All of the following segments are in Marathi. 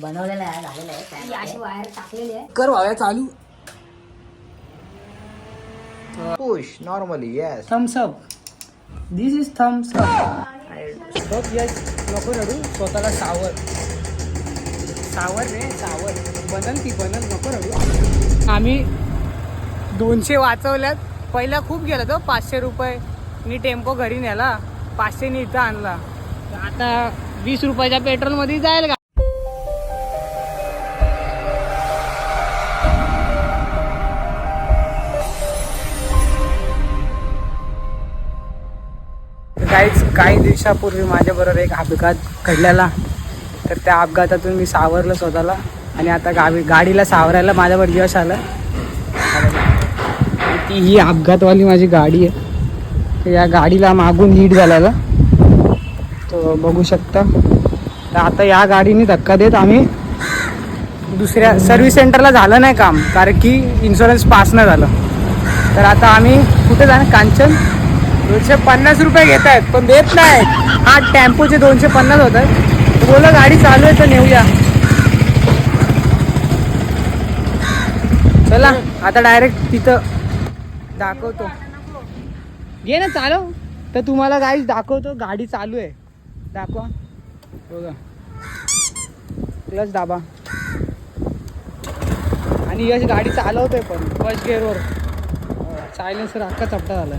बनवलेलं आहे, झालेलं आहे. अशी वायर टाकलेली आहे. कर भाव्या चालू. Push normally, yes. Thumbs up. This is thumbs up. बघ यस, नको रडू, स्वतःला सावर. सावर रे सावर. बनल ती बनल, नको रडू. आम्ही 200 वाचवल्यात. पहिला खूप गेला तो 500 रुपये. मी टेम्पो घरी नेला, 500 नी इथं आणला. आता 20 रुपयाच्या पेट्रोलमध्ये जाईल का? काही दिवसापूर्वी माझ्याबरोबर एक अपघात घडलेला. तर त्या अपघातातून मी सावरलं स्वतःला आणि आता गाडीला सावरायला माझ्यावर यश आलं. ती ही अपघातवाली माझी गाडी आहे. तर या गाडीला मागून हीट झालेला तो बघू शकता. तर आता या गाडीने धक्का देत आम्ही दुसऱ्या सर्व्हिस सेंटरला झालं नाही काम, कारण की इन्शुरन्स पास नाही झालं. तर आता आम्ही कुठे जाणार? कांचन. 250 रुपये घेत आहेत पण देत नाही. हा टेम्पोचे 250 होत आहेत. बोला गाडी चालू आहे तर नेऊया. चला आता डायरेक्ट तिथं दाखवतो. घे ना चालव. तर तुम्हाला गाडी दाखवतो, गाडी चालू आहे. दाखवा बघा, क्लच दाबा. आणि यश गाडी चालवतोय पण फर्स्ट गिअरवर. सायलेन्सर अख्खा चपटा झाला.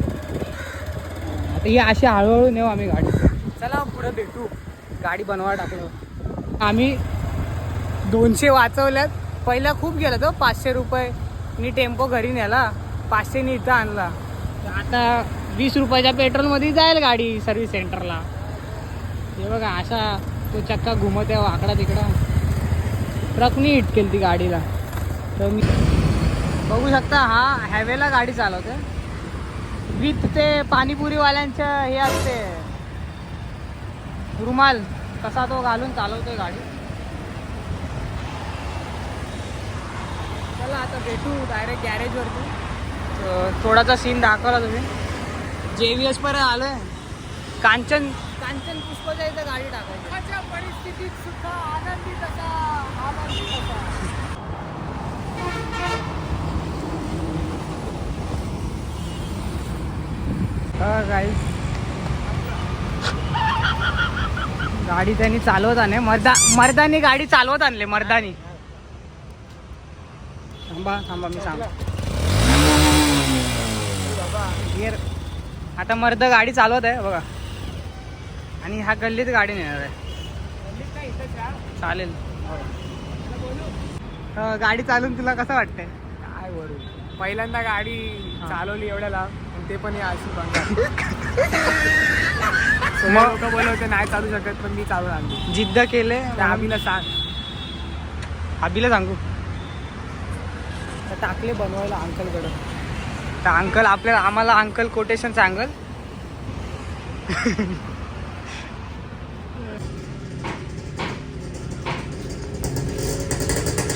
ही अशी हळूहळू नेऊ आम्ही गाडी. चला पुढे भेटू. गाडी बनवा टाकलं आम्ही. 200 वाचवल्यात. पहिला खूप गेला तो 500 रुपये. मी टेम्पो घरी नेला, 500 नी इथं आणला. आता 20 रुपयाच्या पेट्रोलमध्ये जाईल गाडी सर्व्हिस सेंटरला. हे बघा असा तो चक्का घुमत आहे वाकडा तिकडा. ट्रकनी हिट केली ती गाडीला. तर मी बघू शकता हा हायवेला गाडी चालवते. विथ ते पाणीपुरीवाल्यांचं हे असते रुमाल, कसा तो घालून चालवतोय गाडी. चला आता भेटू डायरेक्ट गॅरेजवरती. थोडासा सीन दाखवला तुम्ही. JVS पर्यंत आलोय. कांचन पुष्पच्या इथं गाडी टाकायची. परिस्थितीत सुद्धा आनंदी कसा. गाईस गाडी त्यांनी चालवत आणले. मर्दानी गाडी चालवत आणले. मर्दानी थांबा मी सांग. गिअर आता मर्द गाडी चालवत आहे बघा. आणि ह्या गल्लीत गाडी नेणार आहे. चालेल. गाडी चालवून तुला कसं वाटतंय? काय वरून पहिल्यांदा गाडी चालवली एवढ्या लांब, ते पण अशी लोक बोलवते नाही चालू शकत, पण मी चालू आणली. जिद्द केले. आम्हीला सांग, आबीला सांगू. तर टाकले बनवायला अंकलकडं. तर अंकल आम्हाला अंकल कोटेशन सांगल.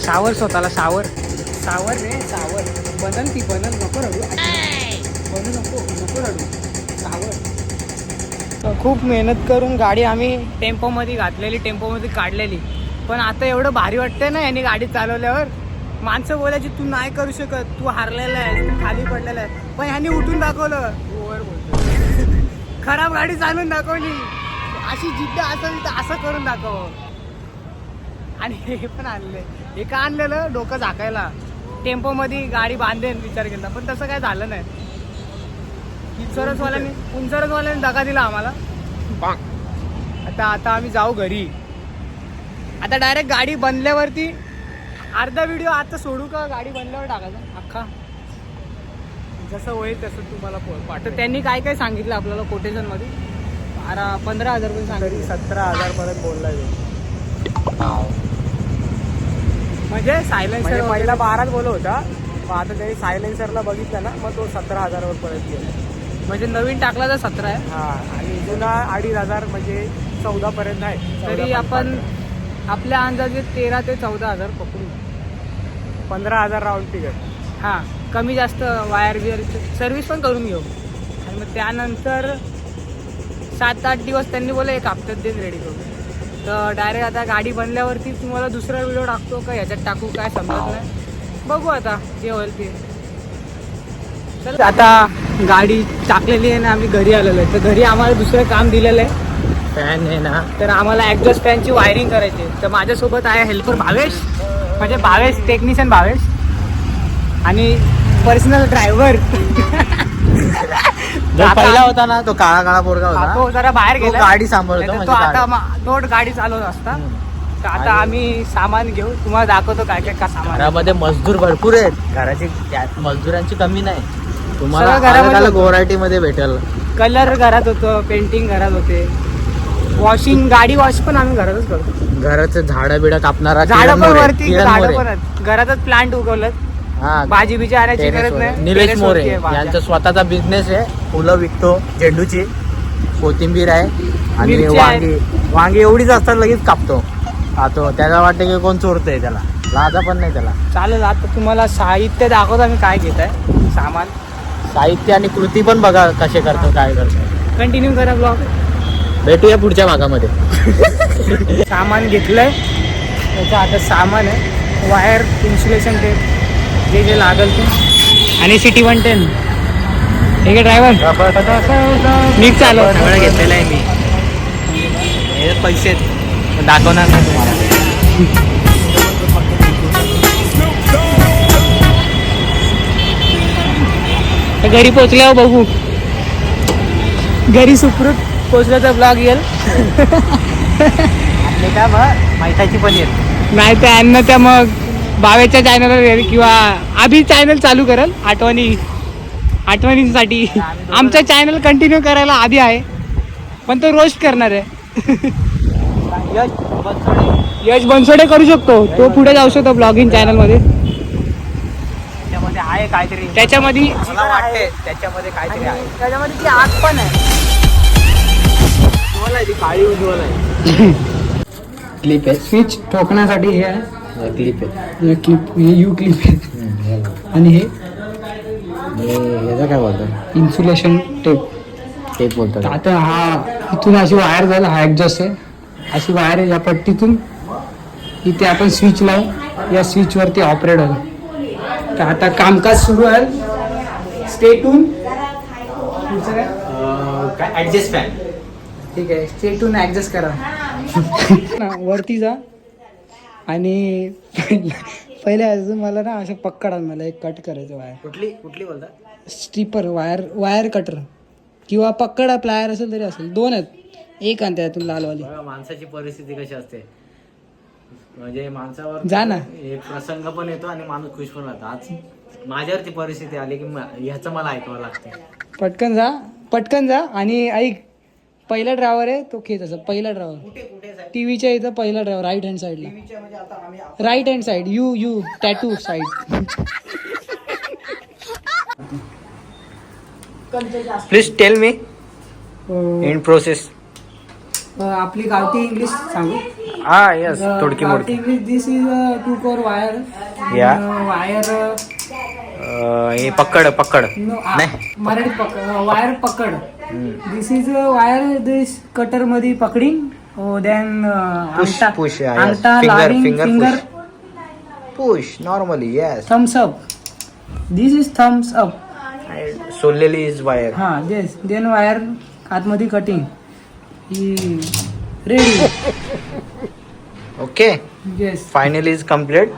सावर स्वतःला सावर. सावर रे सावर. बनल ती बनल, नको रडू. बनू नको रडू. सावर. खूप मेहनत करून गाडी आम्ही टेम्पोमध्ये घातलेली, टेम्पोमध्ये काढलेली. पण आता एवढं भारी वाटतंय ना यांनी गाडी चालवल्यावर. माणसं बोलायची तू नाही करू शकत, तू हारलेला आहे, तू खाली पडलेला आहे. पण ह्यांनी उठून दाखवलं. ओव्हर बोलतो. खराब गाडी चालवून दाखवली. अशी जिद्द असेल तर असं करून दाखव. आणि हे पण आणले. हे का आणलेलं? डोकं झाकायला. टेम्पोमध्ये गाडी बांधेन विचार केला, पण तसं काय झालं नाही. उंचरसवाल्याने दगा दिला आम्हाला. आता आम्ही जाऊ घरी. आता डायरेक्ट गाडी बनल्यावरती अर्धा व्हिडिओ आता सोडू का गाडी बनल्यावर टाकायचा अख्खा? जसं होईल तसं तुम्हाला तर त्यांनी काय काय सांगितलं आपल्याला कोटेशनमध्ये? 15,000 रुपये सांगितले. 17,000 पर्यंत बोलला. म्हणजे सायलेन्सर पहिला 12 बोलत होता, मग आता त्यांनी सायलेन्सरला बघितलं ना, मग तो 17,000 पर्यंत गेला. म्हणजे नवीन टाकला तर 17 आहे. हा, आणि जुना 2,500 म्हणजे 14 पर्यंत आहे. तरी आपण आपल्या अंदाजे 13,000 ते 14,000 पकडू. 15,000 राऊंड फिगर. हां, कमी जास्त वायर बिअर सर्व्हिस पण करून घेऊ. आणि मग त्यानंतर 7-8 दिवस त्यांनी बोला 1 हफ्त्यात देत रेडी करू. तर डायरेक्ट आता गाडी बनल्यावरती तुम्हाला दुसरा व्हिडिओ टाकतो का ह्याच्यात टाकू काय समजत नाही, बघू आता जे होईल ते. चल आता गाडी टाकलेली आहे ना, आम्ही घरी आलेलो आहे. तर घरी आम्हाला दुसरं काम दिलेलं आहे, फॅन आहे ना. तर आम्हाला ॲग्झॉस्ट फॅनची वायरिंग करायची आहे. तर माझ्यासोबत आहे हेल्पर भावेश, म्हणजे भावेश टेक्निशियन भावेश आणि पर्सनल ड्रायव्हर. पहिला होता ना तो काळा काळा पोरगा होता, तो जरा बाहेर तो गेला, गाडी सांभाळतो तो म्हणजे आता गाडी. तो गाडी चालवत असता. तर आता आम्ही सामान घेऊ, तुम्हाला दाखवतो काय काय का सामान. घरामध्ये मजदूर भरपूर आहेत, घराची मजदुरांची कमी नाही. तुम्हाला सगळं घरामध्ये अलग अलग व्हरायटी मध्ये भेटेल. कलर घरात होतं, पेंटिंग घरात होते, वॉशिंग गाडी वॉश पण आम्ही घरातच करतो. घराचं झाडं बिडं कापणारा झाडं पण किरण वरती, मोरे. झाडं पण आहेत. घरातच प्लांट उगवलं, हा, भाजी बिजी आणायची टेरेस गरज वर. नाही. निलेश टेरेस मोरे वरती आहे भाज्या. यांचा स्वतःचा बिझनेस आहे, फुलं विकतो, झेंडूची, कोथिंबीर आहे आणि मिरची आहे. वांगी. वांगी एवढीच असतात, लगेच कापतो खातो. त्याला वाटतं की कोण चोरतंय, त्याला लाजा पण नाही त्याला. चालेल. आता तुम्हाला साहित्य दाखवतो आम्ही काय घेत आहे सामान. साहित्य आणि कृती पण बघा कसे करतो, काय करतो. कंटिन्यू करा ब्लॉग. भेटूया पुढच्या भागामध्ये. सामान घेतलंय, त्याचं आता सामान आहे वायर, इन्सुलेशन टेप, जे जे लागेल ते, आणि सिटी 110. ठीक आहे ड्रायव्हर, नीट चालव. सगळं घेतलेलं आहे मी, हे पैसे दाखवणार नाही तुम्हाला. घरी पोचल्यावर बघू, घरी सुखरूप पोचलं तर ब्लॉग येईल. आपले का मैसाची पनीर नाही तर यांना त्या मग बावेच्या चॅनलवर किंवा आधी चॅनल चालू करेल आठवणींसाठी. आमचा चॅनल कंटिन्यू करायला आधी आहे, पण तो रोस्ट करणार आहे. यश बनसोडे करू शकतो, तो पुढे जाऊ शकतो ब्लॉगिंग चॅनलमध्ये. त्याच्यामध्ये आहे काहीतरी, त्याच्यामध्ये मला वाटते त्याच्यामध्ये काहीतरी आहे. त्याच्यामध्ये ती आग पण आहे. उज्ज्वल आहे, ती काळी उज्ज्वल आहे. क्लिप आहे, स्विच ठोकण्यासाठी हे आहे, क्लिप आहे. हे क्लिप, हे यू क्लिप आहे. आणि हे ह्याचा काय बोलतात, इन्सुलेशन टेप. टेप बोलतात. आता हा इथून अशी वायर जाईल, हा ॲडजस्ट आहे, अशी वायर आहे या पट्टीतून. इथे आपण स्विच लावू, या स्विचवरती ऑपरेट होईल. तर आता कामकाज सुरू आहे. Stay tune. पुढचं काय? काय ॲडजस्ट फॅन. ठीक आहे, स्टे ट्यून ॲडजस्ट करा. वरती जा आणि पहिले अजून मला ना असं पक्कड आण, मला एक कट करायचं वायर. कुठली बोलतात, स्ट्रिपर वायर कटर किंवा पक्कड प्लायर असेल तरी असेल. 2 आहेत, एक आणते त्यातून लालवाली. माणसाची परिस्थिती कशी असते, म्हणजे माणसावर जा ना. एक प्रसंग पण येतो आणि माणूस खुश पण राहतो. आज माझ्यावरती परिस्थिती आली की ह्याचं मला ऐकावं लागतं. पटकन जा आणि ऐक, पहिला ड्रायव्हर आहे तो खेच असं. पहिला ड्रायव्हर टीव्हीच्या इथं, पहिला ड्रायव्हर राईट हँड साईडला, राईट हँड साईड, यू टॅटू side. Please tell me in process. आपली गावठी इंग्लिश सांगू. हा यस, थोडकी मोडकी. English, this is 2 core wire. Yeah. Wire हे पकड नाही, मराठीत वायर पकड. This is wire, this cutter मध्ये पकडीन. Then push, yeah, yes. अंगठा Finger, लाविंग, finger finger Push normally, yes. Thumbs up. This is thumbs up. सोललेली इज वायर. हा येस. देन वायर आतमध्ये cutting. He ready. Okay, yes. Finally is complete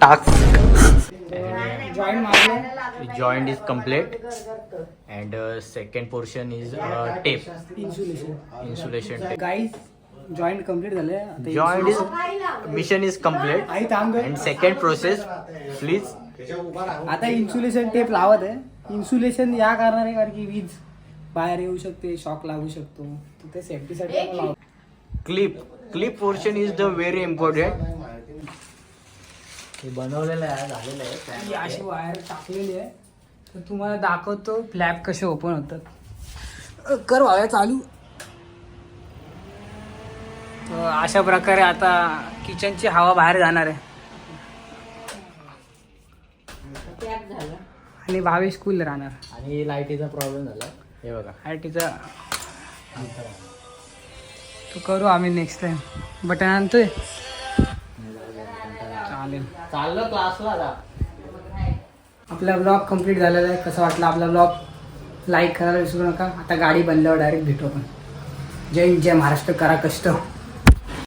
task. Join मारलं. Joint is complete and second portion is tape, insulation tape. Guys joint complete झाले. आता Joint is mission is complete आई थांब गं. and second process please. आता इन्सुलेशन टेप लावत आहे. इन्सुलेशन या कारणाने, कारण की वीज बाहेर येऊ शकते, शॉक लागू शकतो, तिथे सेफ्टीसाठी आपण लावतो. Clip portion is the very important. हे बनवलेलं आहे, झालेलं आहे. ही अशी वायर टाकलेली आहे. तर तुम्हाला दाखवतो फ्लॅप कसे ओपन होतात. कर वायर चालू. अशा प्रकारे आता किचनची हवा बाहेर जाणार आहे. आणि भावेश कूल राहणार. आणि लाईटीचा प्रॉब्लेम झाला, हे बघा. लाईटीचा तो करू आम्ही नेक्स्ट टाइम. बटन आणतोय चालेल. चाललं क्लासला जा. आपला ब्लॉग कंप्लीट झालेला आहे. कसा वाटला आपला ब्लॉग लाईक करायला विसरू नका. आता गाडी बनल्यावर डायरेक्ट भेटू आपण. जय हिंद, जय महाराष्ट्र. करा कष्ट.